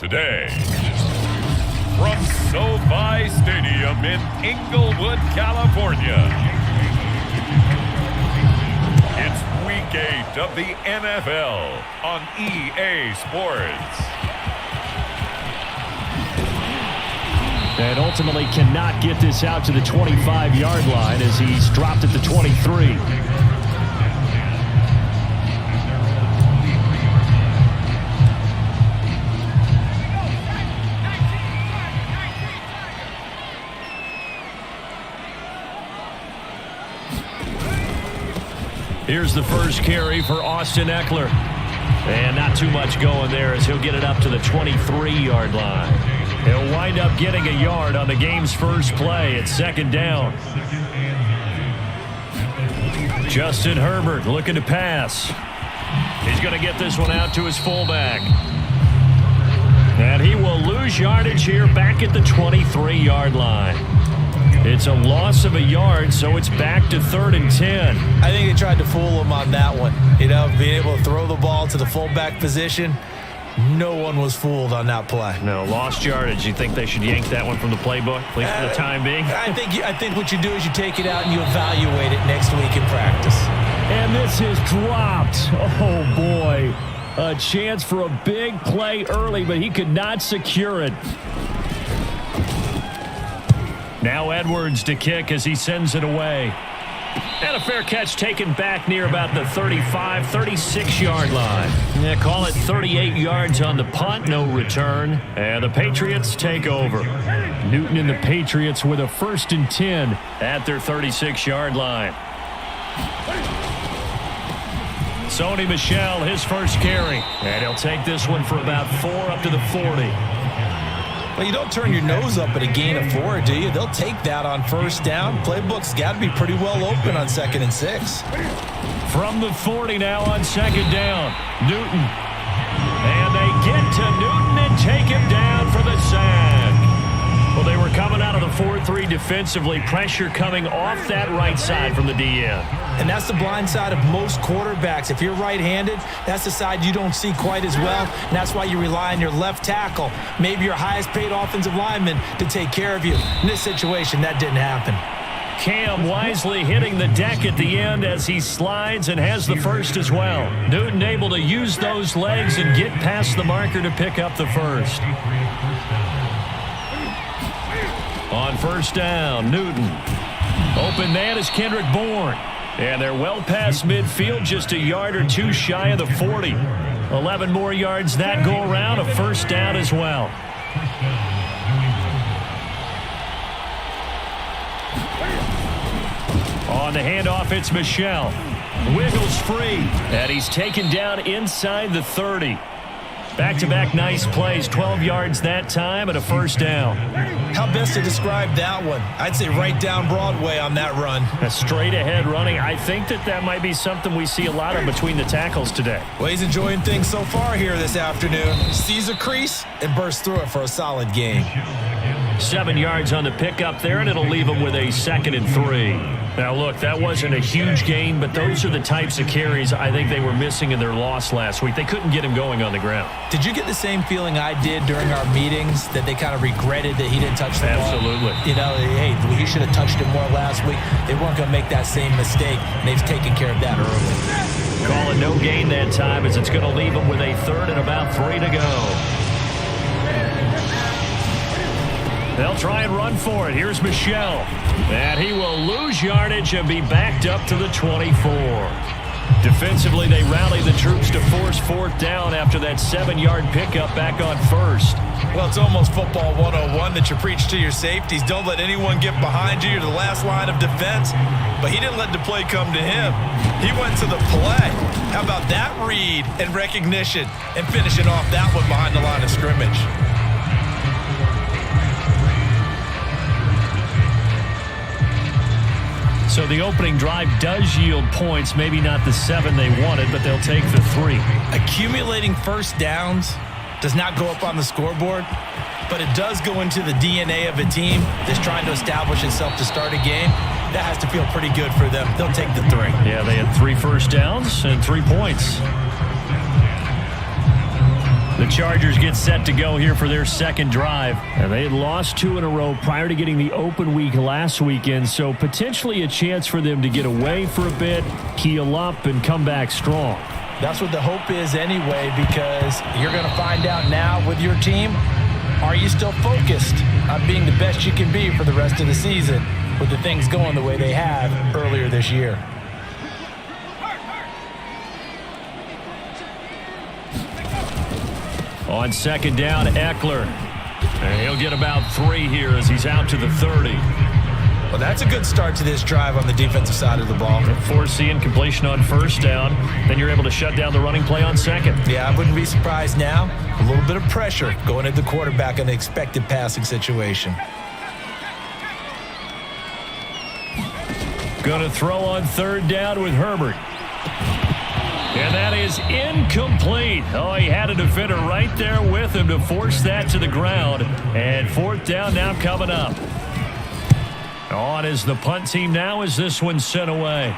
today. From SoFi Stadium in Inglewood, California, it's Week 8 of the NFL on EA Sports. And ultimately cannot get this out to the 25-yard line as he's dropped at the 23. Here's the first carry for Austin Eckler. And not too much going there as he'll get it up to the 23-yard line. He'll wind up getting a yard on the game's first play at second down. Justin Herbert looking to pass. He's going to get this one out to his fullback. And he will lose yardage here back at the 23-yard line. It's a loss of a yard, so it's back to 3rd and 10. I think they tried to fool him on that one. You know, being able to throw the ball to the fullback position. No one was fooled on that play. No, lost yardage. You think they should yank that one from the playbook, at least for the time being? I think what you do is you take it out and you evaluate it next week in practice. And this is dropped. Oh, boy. A chance for a big play early, but he could not secure it. Now Edwards to kick as he sends it away. And a fair catch taken back near about the 35, 36-yard line. Yeah, call it 38 yards on the punt, no return. And the Patriots take over. Newton and the Patriots with a 1st and 10 at their 36-yard line. Sony Michel, his first carry. And he'll take this one for about 4 up to the 40. Well, you don't turn your nose up at a gain of 4, do you? They'll take that on first down. Playbook's got to be pretty well open on 2nd and 6. From the 40 now on 2nd down, Newton. And they get to Newton and take him down for the sack. Well, they were coming out of the 4-3 defensively. Pressure coming off that right side from the DN. And that's the blind side of most quarterbacks. If you're right-handed, that's the side you don't see quite as well. And that's why you rely on your left tackle, maybe your highest-paid offensive lineman, to take care of you. In this situation, that didn't happen. Cam wisely hitting the deck at the end as he slides and has the first as well. Newton able to use those legs and get past the marker to pick up the first. On first down, Newton. Open man is Kendrick Bourne. And they're well past midfield, just a yard or two shy of the 40. 11 more yards that go around, a first down as well. On the handoff, it's Michel. Wiggles free, and he's taken down inside the 30. Back-to-back nice plays, 12 yards that time and a first down. How best to describe that one? I'd say right down Broadway on that run. A straight-ahead running. I think that might be something we see a lot of between the tackles today. Well, he's enjoying things so far here this afternoon. Sees a crease and bursts through it for a solid gain. 7 yards on the pickup there, and it'll leave him with a 2nd and 3. Now, look, that wasn't a huge gain, but those are the types of carries I think they were missing in their loss last week. They couldn't get him going on the ground. Did you get the same feeling I did during our meetings, that they kind of regretted that he didn't touch the ball? Absolutely. You know, hey, he should have touched it more last week. They weren't going to make that same mistake, and they've taken care of that early. Call it no gain that time as it's going to leave him with a 3rd and about 3 to go. They'll try and run for it. Here's Michel. And he will lose yardage and be backed up to the 24. Defensively, they rally the troops to force 4th down after that 7-yard pickup back on 1st. Well, it's almost football 101 that you preach to your safeties. Don't let anyone get behind you. You're the last line of defense. But he didn't let the play come to him. He went to the play. How about that read and recognition and finishing off that one behind the line of scrimmage? So the opening drive does yield points, maybe not the 7 they wanted, but they'll take the 3. Accumulating first downs does not go up on the scoreboard, but it does go into the DNA of a team that's trying to establish itself to start a game. That has to feel pretty good for them. They'll take the 3. Yeah, they had 3 first downs and 3 points. The Chargers get set to go here for their second drive. And they had lost 2 in a row prior to getting the open week last weekend, so potentially a chance for them to get away for a bit, heal up, and come back strong. That's what the hope is anyway, because you're going to find out now with your team, are you still focused on being the best you can be for the rest of the season with the things going the way they have earlier this year? On second down, Eckler. And he'll get about 3 here as he's out to the 30. Well, that's a good start to this drive on the defensive side of the ball. Force completion on first down. Then you're able to shut down the running play on second. Yeah, I wouldn't be surprised now. A little bit of pressure going at the quarterback in an expected passing situation. Going to throw on third down with Herbert. And that is incomplete. Oh, he had a defender right there with him to force that to the ground. And fourth down now coming up. On is the punt team now as this one's sent away.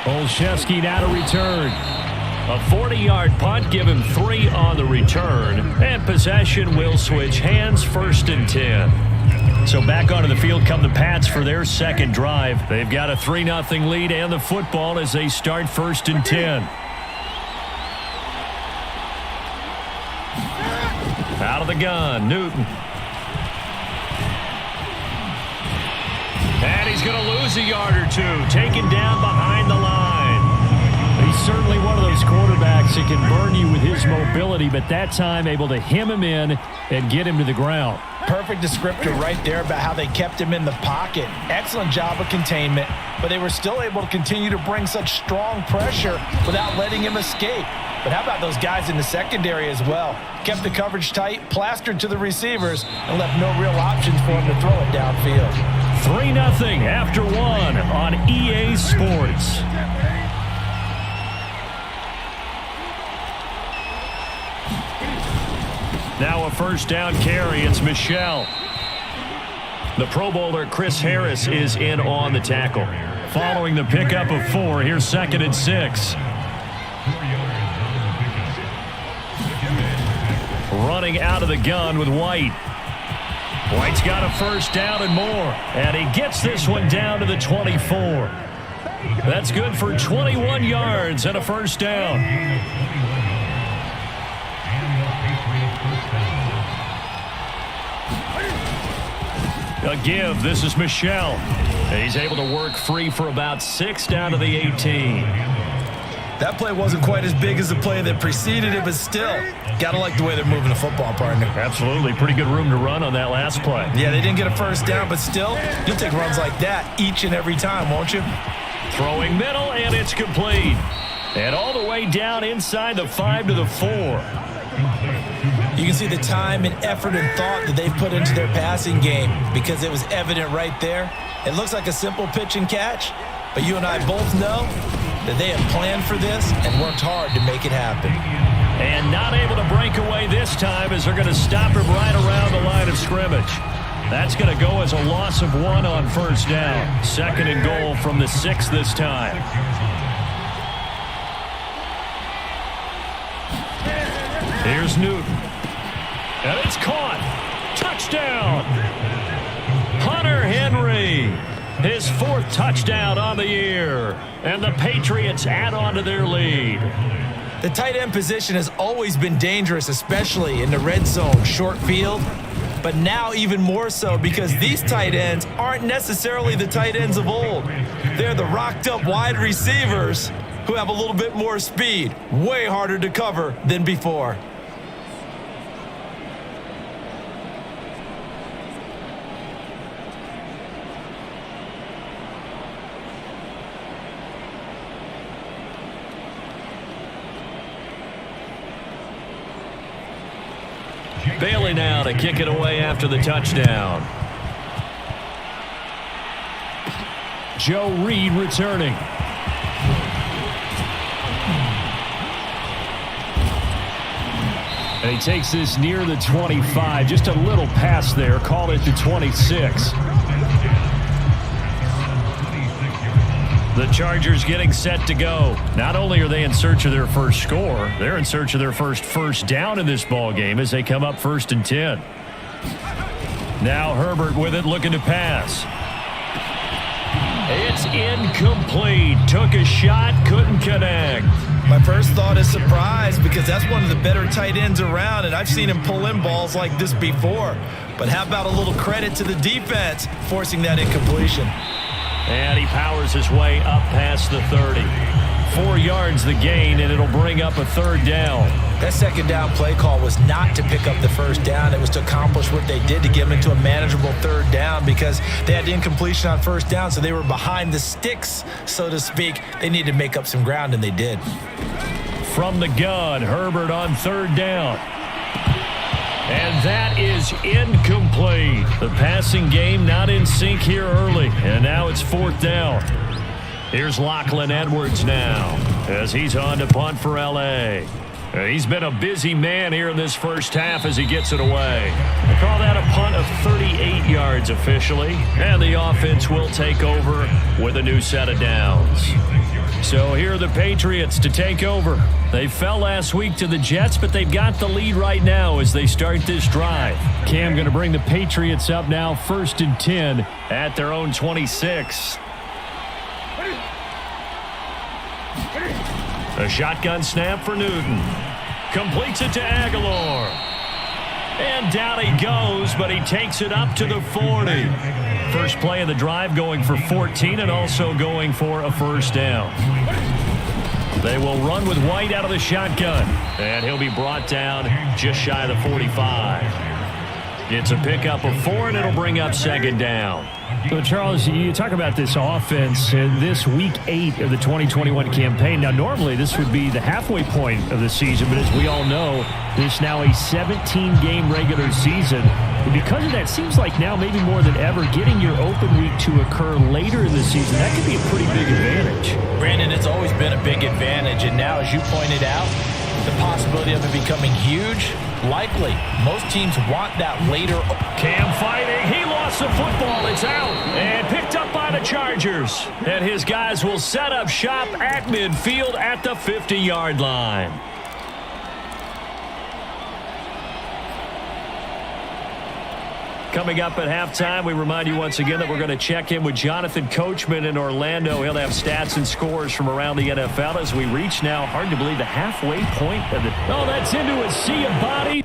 Olszewski now to return. A 40-yard punt, give him 3 on the return. And possession will switch hands, 1st and 10. So back onto the field come the Pats for their second drive. They've got a 3-0 lead and the football as they start 1st and 10. Out of the gun, Newton. And he's going to lose a yard or 2, taken down behind the line. He's certainly one of those quarterbacks that can burn you with his mobility, but that time able to hem him in and get him to the ground. Perfect descriptor right there about how they kept him in the pocket. Excellent job of containment, but they were still able to continue to bring such strong pressure without letting him escape. But how about those guys in the secondary as well? Kept the coverage tight, plastered to the receivers, and left no real options for him to throw it downfield. 3-0 after 1 on EA Sports. Now a first down carry. It's Michel. The Pro Bowler Chris Harris is in on the tackle. Following the pickup of 4, here's 2nd and 6. Running out of the gun with White. White's got a first down and more. And he gets this one down to the 24. That's good for 21 yards and a first down. A give. This is Michel. He's able to work free for about 6 down to the 18. That play wasn't quite as big as the play that preceded it, but still, got to like the way they're moving the football, partner. Absolutely. Pretty good room to run on that last play. Yeah, they didn't get a first down, but still, you'll take runs like that each and every time, won't you? Throwing middle, and it's complete. And all the way down inside the 5 to the 4. You can see the time and effort and thought that they've put into their passing game because it was evident right there. It looks like a simple pitch and catch, but you and I both know that they have planned for this and worked hard to make it happen. And not able to break away this time as they're going to stop him right around the line of scrimmage. That's going to go as a loss of 1 on first down. 2nd and goal from the 6 this time. Here's Newton. And it's caught. Touchdown. Hunter Henry. His 4th touchdown on the year. And the Patriots add on to their lead. The tight end position has always been dangerous, especially in the red zone, short field. But now even more so because these tight ends aren't necessarily the tight ends of old. They're the rocked up wide receivers who have a little bit more speed. Way harder to cover than before. Bailey now to kick it away after the touchdown. Joe Reed returning. And he takes this near the 25. Just a little pass there. Call it the 26. The Chargers getting set to go. Not only are they in search of their first score, they're in search of their first down in this ball game as they come up 1st and 10. Now Herbert with it, looking to pass. It's incomplete. Took a shot, couldn't connect. My first thought is surprise because that's one of the better tight ends around, and I've seen him pull in balls like this before. But how about a little credit to the defense forcing that incompletion? And he powers his way up past the 30. 4 yards the gain, and it'll bring up a 3rd down. That 2nd down play call was not to pick up the 1st down. It was to accomplish what they did to get them into a manageable 3rd down because they had incompletion on 1st down, so they were behind the sticks, so to speak. They needed to make up some ground, and they did. From the gun, Herbert on 3rd down. And that is incomplete. The passing game not in sync here early, and now it's 4th down. Here's Lachlan Edwards now as he's on to punt for L.A. He's been a busy man here in this first half as he gets it away. They call that a punt of 38 yards officially, and the offense will take over with a new set of downs. So here are the Patriots to take over. They fell last week to the Jets, but they've got the lead right now as they start this drive. Cam going to bring the Patriots up now 1st and 10 at their own 26. A shotgun snap for Newton. Completes it to Aguilar. And down he goes, but he takes it up to the 40. First play of the drive going for 14 and also going for a 1st down. They will run with White out of the shotgun. And he'll be brought down just shy of the 45. It's a pickup of 4, and it'll bring up 2nd down. So, Charles, you talk about this offense in this Week 8 of the 2021 campaign. Now, normally this would be the halfway point of the season, but as we all know, there's now a 17-game regular season. And because of that, it seems like now maybe more than ever, getting your open week to occur later in the season, that could be a pretty big advantage. Brandon, it's always been a big advantage, and now, as you pointed out, the possibility of it becoming huge, likely. Most teams want that later. Cam fighting. He lost the football. It's out. And picked up by the Chargers. And his guys will set up shop at midfield at the 50-yard line. Coming up at halftime, we remind you once again that we're going to check in with Jonathan Coachman in Orlando. He'll have stats and scores from around the NFL as we reach now, hard to believe, the halfway point of the... Oh, that's into a sea of body.